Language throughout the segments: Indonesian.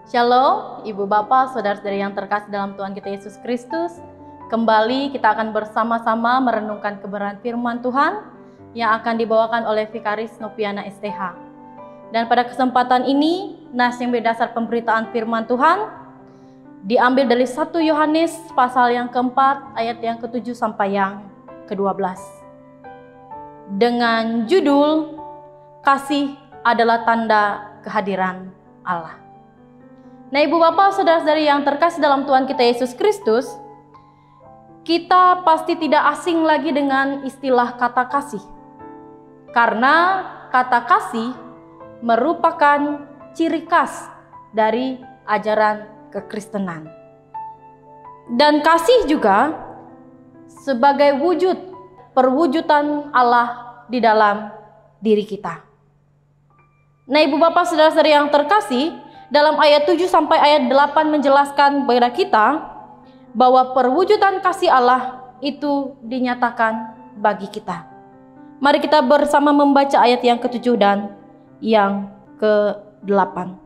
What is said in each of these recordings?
Shalom, Ibu Bapak, Saudara-saudari yang terkasih dalam Tuhan kita Yesus Kristus. Kembali kita akan bersama-sama merenungkan kebenaran firman Tuhan yang akan dibawakan oleh Vikaris Nopiana STH. Dan pada kesempatan ini, nas yang berdasar pemberitaan firman Tuhan diambil dari 1 Yohanes pasal yang keempat, ayat yang ke-7 sampai yang ke-12. Dengan judul, Kasih adalah tanda kehadiran Allah. Nah, Ibu Bapak, Saudara-saudari yang terkasih dalam Tuhan kita Yesus Kristus, kita pasti tidak asing lagi dengan istilah kata kasih. Karena kata kasih merupakan ciri khas dari ajaran kekristenan. Dan kasih juga sebagai perwujudan Allah di dalam diri kita. Nah, Ibu Bapak, Saudara-saudari yang terkasih, dalam ayat 7 sampai ayat 8 menjelaskan kepada kita bahwa perwujudan kasih Allah itu dinyatakan bagi kita. Mari kita bersama membaca ayat yang ke-7 dan yang ke-8.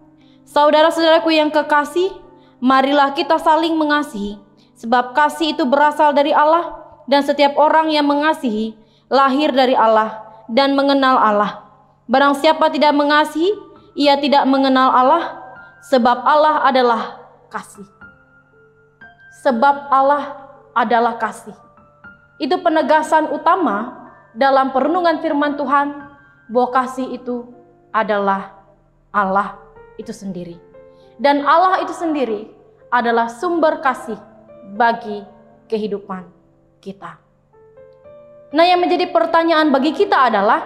Saudara-saudaraku yang kekasih, marilah kita saling mengasihi, sebab kasih itu berasal dari Allah, dan setiap orang yang mengasihi lahir dari Allah dan mengenal Allah. Barang siapa tidak mengasihi, ia tidak mengenal Allah, sebab Allah adalah kasih. Sebab Allah adalah kasih. Itu penegasan utama dalam perenungan firman Tuhan bahwa kasih itu adalah Allah itu sendiri. Dan Allah itu sendiri adalah sumber kasih bagi kehidupan kita. Nah, yang menjadi pertanyaan bagi kita adalah,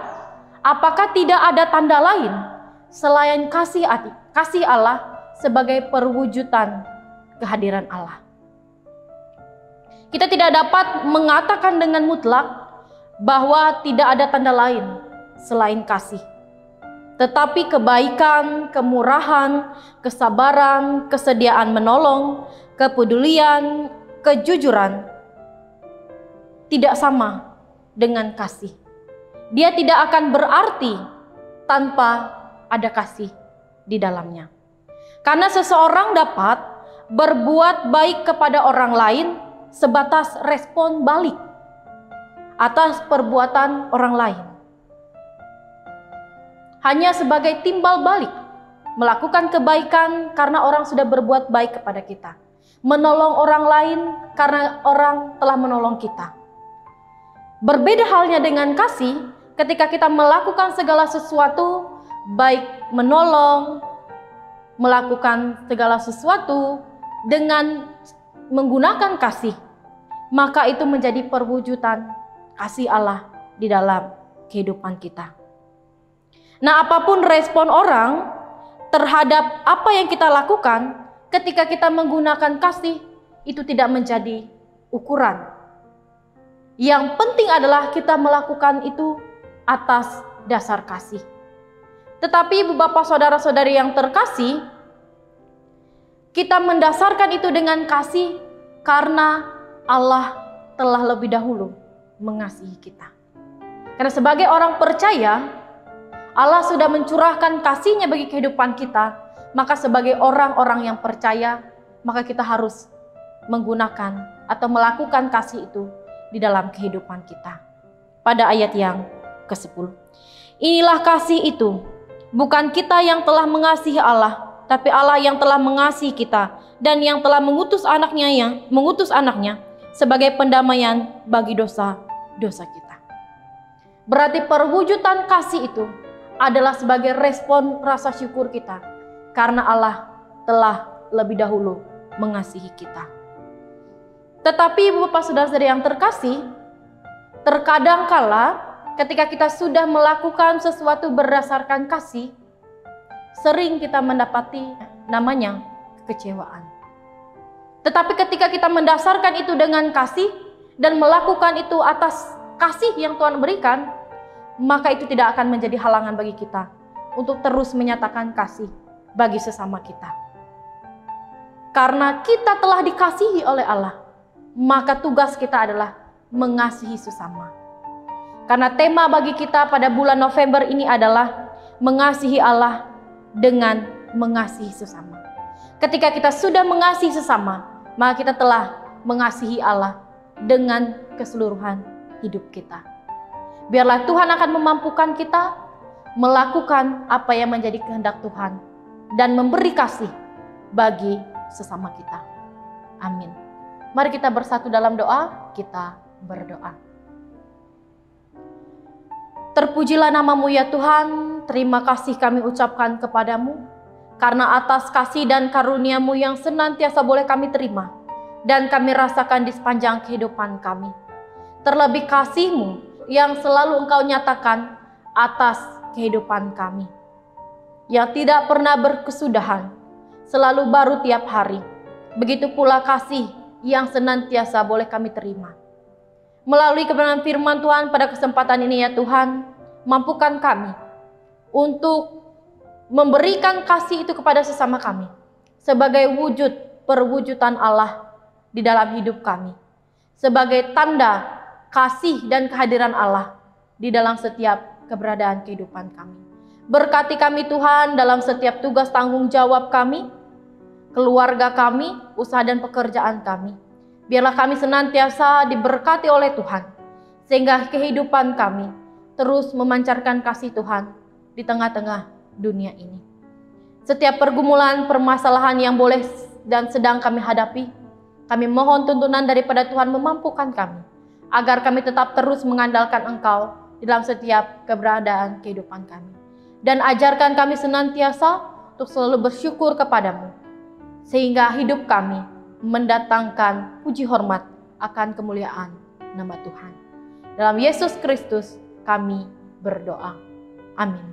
apakah tidak ada tanda lain selain kasih Allah sebagai perwujudan kehadiran Allah? Kita tidak dapat mengatakan dengan mutlak bahwa tidak ada tanda lain selain kasih. Tetapi kebaikan, kemurahan, kesabaran, kesediaan menolong, kepedulian, kejujuran tidak sama dengan kasih. Dia tidak akan berarti tanpa ada kasih di dalamnya. Karena seseorang dapat berbuat baik kepada orang lain sebatas respon balik atas perbuatan orang lain. Hanya sebagai timbal balik, melakukan kebaikan karena orang sudah berbuat baik kepada kita. Menolong orang lain karena orang telah menolong kita. Berbeda halnya dengan kasih ketika kita melakukan segala sesuatu, baik menolong, melakukan segala sesuatu dengan menggunakan kasih, maka itu menjadi perwujudan kasih Allah di dalam kehidupan kita. Nah, apapun respon orang terhadap apa yang kita lakukan ketika kita menggunakan kasih, itu tidak menjadi ukuran. Yang penting adalah kita melakukan itu atas dasar kasih. Tetapi Ibu Bapak, Saudara-saudari yang terkasih, kita mendasarkan itu dengan kasih karena Allah telah lebih dahulu mengasihi kita. Karena sebagai orang percaya, Allah sudah mencurahkan kasih-Nya bagi kehidupan kita. Maka sebagai orang-orang yang percaya, maka kita harus menggunakan atau melakukan kasih itu di dalam kehidupan kita. Pada ayat yang ke-10. Inilah kasih itu, bukan kita yang telah mengasihi Allah, tapi Allah yang telah mengasihi kita dan yang telah mengutus anaknya sebagai pendamaian bagi dosa-dosa kita. Berarti perwujudan kasih itu adalah sebagai respon rasa syukur kita karena Allah telah lebih dahulu mengasihi kita. Tetapi Ibu Bapak, Saudara-saudari yang terkasih, terkadang kala ketika kita sudah melakukan sesuatu berdasarkan kasih, sering kita mendapati namanya kekecewaan. Tetapi ketika kita mendasarkan itu dengan kasih dan melakukan itu atas kasih yang Tuhan berikan, maka itu tidak akan menjadi halangan bagi kita untuk terus menyatakan kasih bagi sesama kita. Karena kita telah dikasihi oleh Allah, maka tugas kita adalah mengasihi sesama. Karena tema bagi kita pada bulan November ini adalah mengasihi Allah dengan mengasihi sesama. Ketika kita sudah mengasihi sesama, maka kita telah mengasihi Allah dengan keseluruhan hidup kita. Biarlah Tuhan akan memampukan kita melakukan apa yang menjadi kehendak Tuhan dan memberi kasih bagi sesama kita. Amin. Mari kita bersatu dalam doa, kita berdoa. Terpujilah nama-Mu ya Tuhan, terima kasih kami ucapkan kepadamu, karena atas kasih dan karunia-Mu yang senantiasa boleh kami terima, dan kami rasakan di sepanjang kehidupan kami. Terlebih kasih-Mu yang selalu Engkau nyatakan atas kehidupan kami, yang tidak pernah berkesudahan, selalu baru tiap hari. Begitu pula kasih yang senantiasa boleh kami terima. Melalui kebenaran firman Tuhan pada kesempatan ini ya Tuhan, mampukan kami untuk memberikan kasih itu kepada sesama kami sebagai wujud perwujudan Allah di dalam hidup kami, sebagai tanda kasih dan kehadiran Allah di dalam setiap keberadaan kehidupan kami. Berkati kami Tuhan dalam setiap tugas tanggung jawab kami, keluarga kami, usaha dan pekerjaan kami. Biarlah kami senantiasa diberkati oleh Tuhan, sehingga kehidupan kami terus memancarkan kasih Tuhan di tengah-tengah dunia ini. Setiap pergumulan, permasalahan yang boleh dan sedang kami hadapi, kami mohon tuntunan daripada Tuhan memampukan kami, agar kami tetap terus mengandalkan Engkau di dalam setiap keberadaan kehidupan kami. Dan ajarkan kami senantiasa untuk selalu bersyukur kepadamu, sehingga hidup kami mendatangkan puji hormat akan kemuliaan nama Tuhan. Dalam Yesus Kristus kami berdoa. Amin.